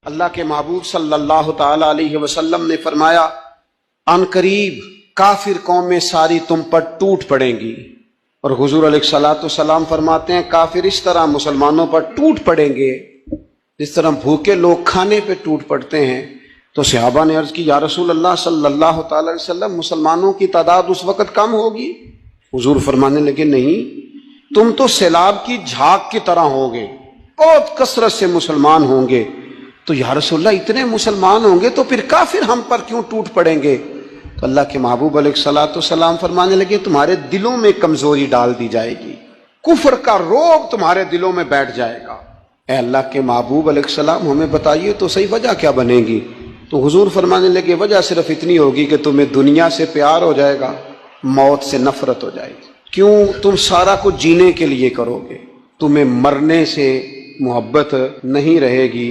अल्लाह के महबूब सल्लल्लाहु ताला अलैहि वसल्लम ने फरमाया, अनकरीब काफिर कौमें सारी तुम पर टूट पड़ेंगी। और हुजूर अलैहिस्सलातु सलाम फरमाते हैं, काफिर इस तरह मुसलमानों पर टूट पड़ेंगे जिस तरह भूखे लोग खाने पे टूट पड़ते हैं। तो सहाबा ने अर्ज की, या रसूल अल्लाह सल्लल्लाहु ताला अलैहि वसल्लम, मुसलमानों की तादाद उस वक्त कम होगी? हुजूर फरमाने लगे, नहीं, तुम तो सैलाब की झाग की तरह होगे, बहुत कसरत से मुसलमान होंगे। तो या रसूलल्लाह, इतने मुसलमान होंगे तो फिर काफिर हम पर क्यों टूट पड़ेंगे? तो अल्लाह के महबूब अलैहिस्सलातु सलाम फरमाने लगे, तुम्हारे दिलों में कमजोरी डाल दी जाएगी, कुफर का रोग तुम्हारे दिलों में बैठ जाएगा। ए अल्लाह के महबूब अलैहिस्सलाम, हमें बताइए तो सही वजह क्या बनेगी? तो हुजूर फरमाने लगे, वजह सिर्फ इतनी होगी कि तुम्हें दुनिया से प्यार हो जाएगा, मौत से नफरत हो जाएगी। क्यों? तुम सारा कुछ जीने के लिए करोगे, तुम्हें मरने से मोहब्बत नहीं रहेगी।